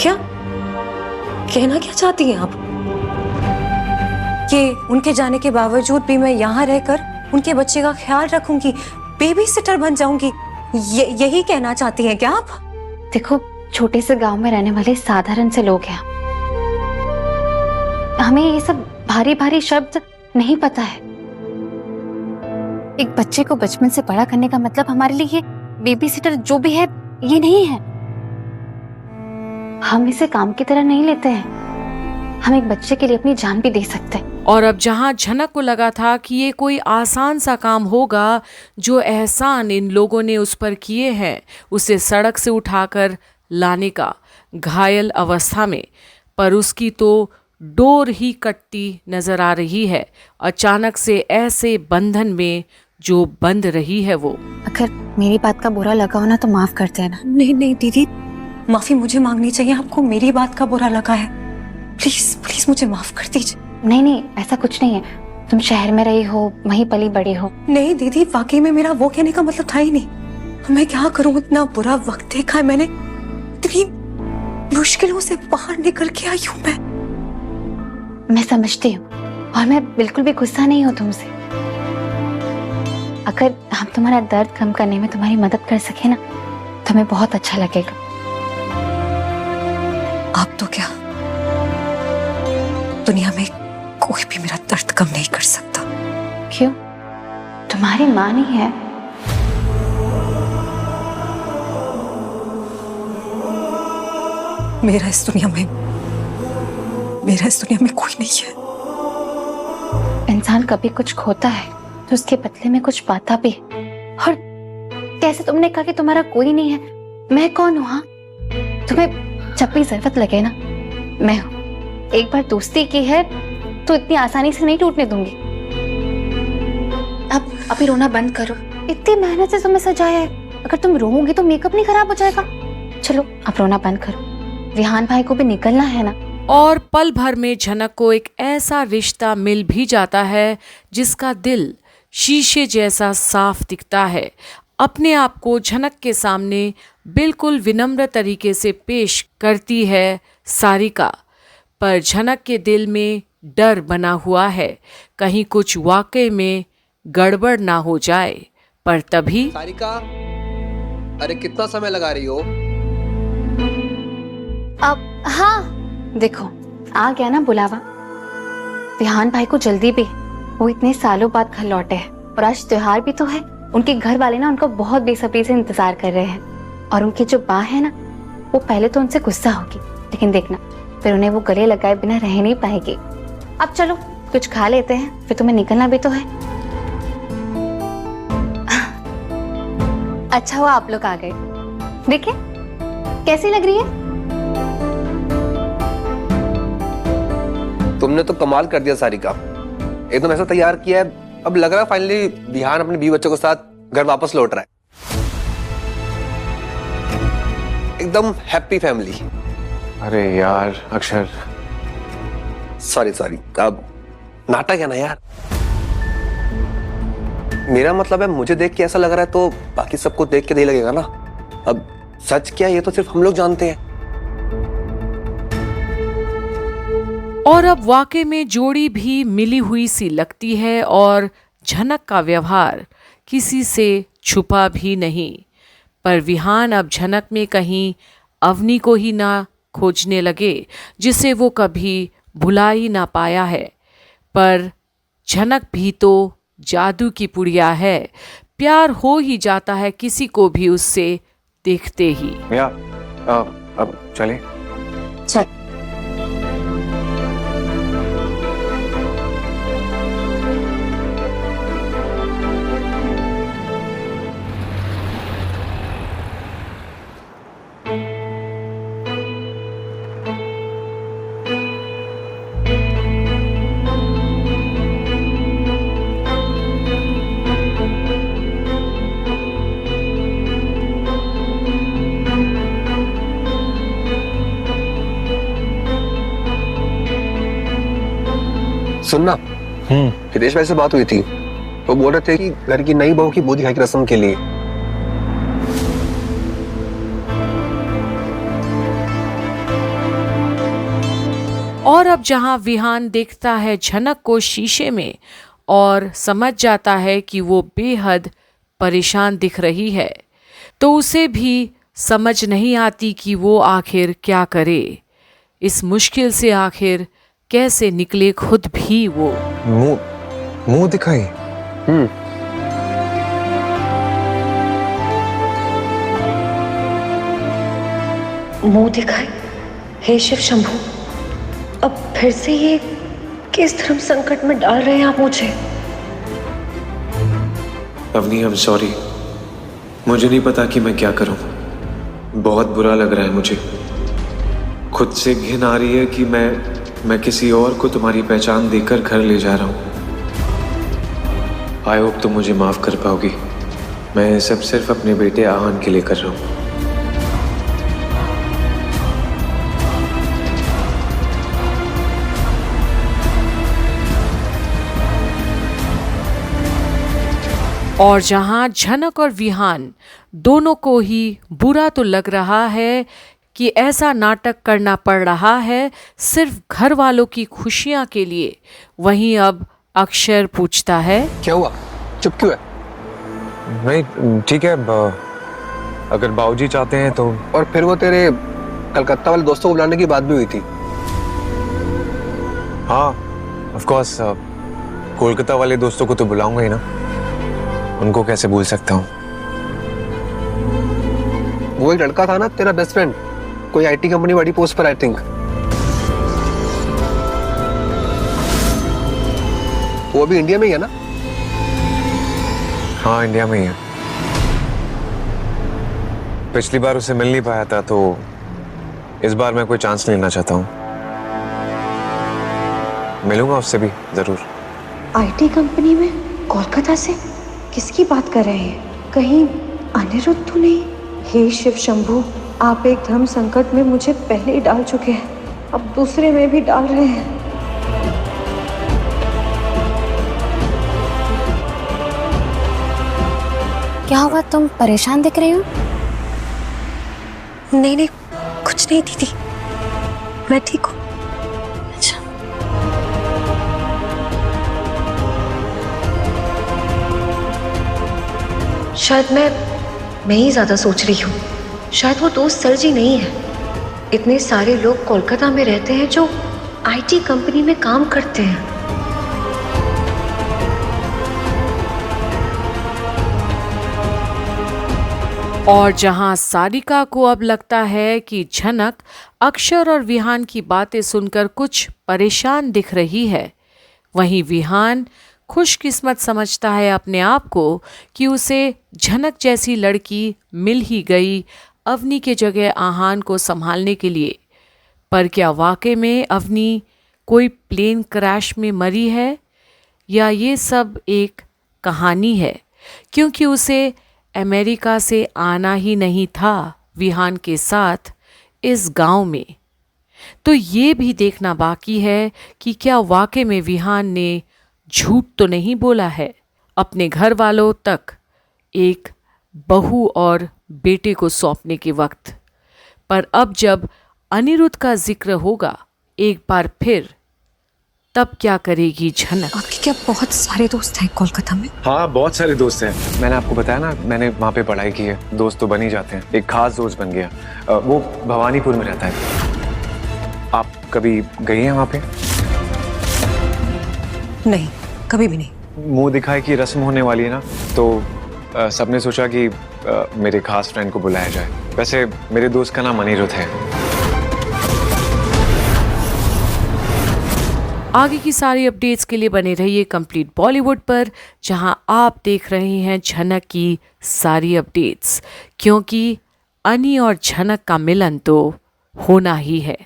क्या कहना क्या चाहती हैं आप कि उनके जाने के बावजूद भी मैं यहाँ रहकर उनके बच्चे का ख्याल रखूंगी, बेबी सिटर बन जाऊंगी, यही कहना चाहती हैं क्या आप? देखो, छोटे से गांव में रहने वाले साधारण से लोग हैं, हमें ये सब भारी भारी शब्द नहीं पता है। एक बच्चे को बचपन से बड़ा करने का मतलब हमारे लिए ये बेबी सिटर जो भी है ये नहीं है। हम इसे काम की तरह नहीं लेते हैं, हम एक बच्चे के लिए अपनी जान भी दे सकते हैं। और अब जहां झनक को लगा था कि ये कोई आसान सा काम होगा, जो एहसान इन लोगों ने उस पर किए हैं उसे सड़क से उठाकर लाने का, घायल अवस्था में, पर उसकी तो डोर ही कटती नजर आ रही है अचानक से ऐसे बंधन में जो बंध रही है वो। अगर मेरी बात का बुरा लगा हो ना तो माफ कर देना। नहीं नहीं दीदी, माफी मुझे मांगनी चाहिए, आपको मेरी बात का बुरा लगा है, प्लीज प्लीज मुझे माफ कर दीजिए। नहीं नहीं, ऐसा कुछ नहीं है, तुम शहर में रही हो, वहीं पली बड़ी हो। नहीं दीदी, वाकई में मेरा वो कहने का मतलब था ही नहीं। मैं क्या करूं, इतना बुरा वक्त देखा है मैंने, इतनी मुश्किलों से बाहर निकल के आई हूं मैं समझती हूँ और मैं बिल्कुल भी गुस्सा नहीं हूँ तुमसे। अगर हम तुम्हारा दर्द कम करने में तुम्हारी मदद कर सके ना तो हमें बहुत अच्छा लगेगा। आप तो क्या, दुनिया में कोई भी मेरा दर्द कम नहीं कर सकता। क्यों? तुम्हारी माँ नहीं है? मेरा इस दुनिया में कोई नहीं है। इंसान कभी कुछ खोता है तो उसके बदले में कुछ पाता भी है। और कैसे तुमने कहा कि तुम्हारा कोई नहीं है, मैं कौन हूँ? हाँ, तुम्हें जब भी जरूरत लगे ना मैं हूँ। एक बार दोस्ती की है तो इतनी आसानी से नहीं टूटने दूंगी। अब अभी रोना बंद करो, इतनी मेहनत से तुम्हें सजाया है, अगर तुम रोओगी तो मेकअप नहीं खराब हो जाएगा। चलो अब रोना बंद करो, विहान भाई को भी निकलना है ना। और पल भर में झनक को एक ऐसा रिश्ता मिल भी जाता है जिसका दिल शीशे जैसा साफ दिखता है। अपने आप को झनक के सामने बिल्कुल विनम्र तरीके से पेश करती है सारिका, पर झनक के दिल में डर बना हुआ है कहीं कुछ वाकई में गड़बड़ ना हो जाए। पर तभी सारिका, अरे कितना समय लगा रही हो? अब हाँ देखो, आ गया ना बुलावा। विहान भाई को जल्दी भी, वो इतने सालों बाद घर लौटे हैं और आज त्योहार भी तो है। उनके घर वाले ना उनको बहुत बेसब्री से इंतजार कर रहे हैं और उनकी जो माँ है ना वो पहले तो उनसे गुस्सा होगी, लेकिन देखना फिर उन्हें वो गले लगाए बिना रह नहीं पाएगी। अब चलो कुछ खा लेते हैं, फिर तुम्हें निकलना भी तो है। अच्छा हुआ आप लोग आ गए। देखिए कैसी लग रही है? तुमने तो कमाल कर दिया सारिका, एकदम ऐसा तैयार किया है, अब लग रहा है फाइनली विहान अपने बीवी बच्चों के साथ घर वापस लौट रहा है। एकदम हैप्पी फैमिली। अरे यार अक्षर, सॉरी अब नाटक है ना यार। मेरा मतलब है मुझे देख के ऐसा लग रहा है तो बाकी सबको देख के नहीं लगेगा ना। अब सच क्या है ये तो सिर्फ हम लोग जानते हैं। और अब वाकई में जोड़ी भी मिली हुई सी लगती है और झनक का व्यवहार किसी से छुपा भी नहीं। पर विहान अब झनक में कहीं अवनी को ही ना खोजने लगे जिसे वो कभी भुला ही ना पाया है। पर झनक भी तो जादू की पुड़िया है, प्यार हो ही जाता है किसी को भी उससे देखते ही। भैया अब चले। चल। सुनना, हितेश भाई से बात हुई थी, वो बोल रहे थे कि घर की नई बहू की बूंदी खाई की रस्म के लिए और अब जहां विहान देखता है झनक को शीशे में और समझ जाता है कि वो बेहद परेशान दिख रही है, तो उसे भी समझ नहीं आती कि वो आखिर क्या करे। इस मुश्किल से आखिर कैसे निकले खुद भी वो। मुंह दिखाई। मुंह दिखाए? हे शिव शंभू, अब फिर से ये किस धर्म संकट में डाल रहे हैं आप मुझे? Avani, I am sorry. मुझे नहीं पता कि मैं क्या करूं। बहुत बुरा लग रहा है मुझे। खुद से घिन आ रही है कि मैं किसी और को तुम्हारी पहचान देकर घर ले जा रहा हूं। आई होप तुम मुझे माफ कर पाओगी। मैं ये सब सिर्फ अपने बेटे आहान के लिए कर रहा हूं। और जहां झनक और विहान दोनों को ही बुरा तो लग रहा है कि ऐसा नाटक करना पड़ रहा है सिर्फ घर वालों की खुशियां के लिए, वहीं अब अक्षर पूछता है, क्या हुआ? चुप क्यों है? नहीं, ठीक है। अगर बाबूजी चाहते हैं तो। और फिर वो तेरे कलकत्ता वाले दोस्तों को बुलाने की बात भी हुई थी। हाँ, ऑफ कोर्स। कोलकाता वाले दोस्तों को तो बुलाऊंगा ही ना। उनको कैसे भूल सकता हूँ। वो एक लड़का था ना तेरा बेस्ट फ्रेंड, कोई आईटी कंपनी बड़ी पोस्ट पर, आई थिंक। वो भी इंडिया में ही है ना? हाँ, इंडिया में ही है। पिछली बार उसे मिल नहीं पाया था, तो इस बार मैं कोई चांस लेना चाहता हूँ। मिलूंगा उससे भी जरूर। आईटी कंपनी में? कोलकाता से? किसकी बात कर रहे हैं? कहीं अनिरुद्ध तो नहीं? हे शिव शंभू, आप एक धर्म संकट में मुझे पहले ही डाल चुके हैं, अब दूसरे में भी डाल रहे हैं। क्या हुआ, तुम परेशान दिख रही हो? नहीं नहीं, कुछ नहीं दीदी, मैं ठीक हूँ। अच्छा, शायद मैं ही ज्यादा सोच रही हूँ। शायद वो दोस्त सरजी नहीं है। इतने सारे लोग कोलकाता में रहते हैं जो आईटी कंपनी में काम करते हैं। और जहां सारिका को अब लगता है कि झनक अक्षर और विहान की बातें सुनकर कुछ परेशान दिख रही है, वहीं विहान खुशकिस्मत समझता है अपने आप को कि उसे झनक जैसी लड़की मिल ही गई अवनी के जगह आहान को संभालने के लिए। पर क्या वाकई में अवनी कोई प्लेन क्रैश में मरी है, या ये सब एक कहानी है, क्योंकि उसे अमेरिका से आना ही नहीं था विहान के साथ इस गांव में। तो ये भी देखना बाकी है कि क्या वाकई में विहान ने झूठ तो नहीं बोला है अपने घर वालों तक एक बहू और बेटे को सौंपने के वक्त। पर अब जब अनिरुद्ध का जिक्र होगा एक बार फिर, तब क्या करेगी झनक? आपके क्या बहुत सारे दोस्त हैं कोलकाता में? हाँ, बहुत सारे दोस्त हैं। मैंने आपको बताया ना, मैंने वहाँ पे पढ़ाई की है। दोस्त तो बन ही जाते हैं। एक खास दोस्त बन गया, वो भवानीपुर में रहता है। आप कभी गई हैं वहाँ पे? नहीं, कभी भी नहीं। मुंह दिखाई की रस्म होने वाली है ना, तो सबने सोचा कि मेरे खास फ्रेंड को बुलाया जाए। वैसे मेरे दोस्त का नाम अनिरुद्ध है। आगे की सारी अपडेट्स के लिए बने रहिए कंप्लीट बॉलीवुड पर, जहां आप देख रहे हैं झनक की सारी अपडेट्स, क्योंकि अनी और झनक का मिलन तो होना ही है।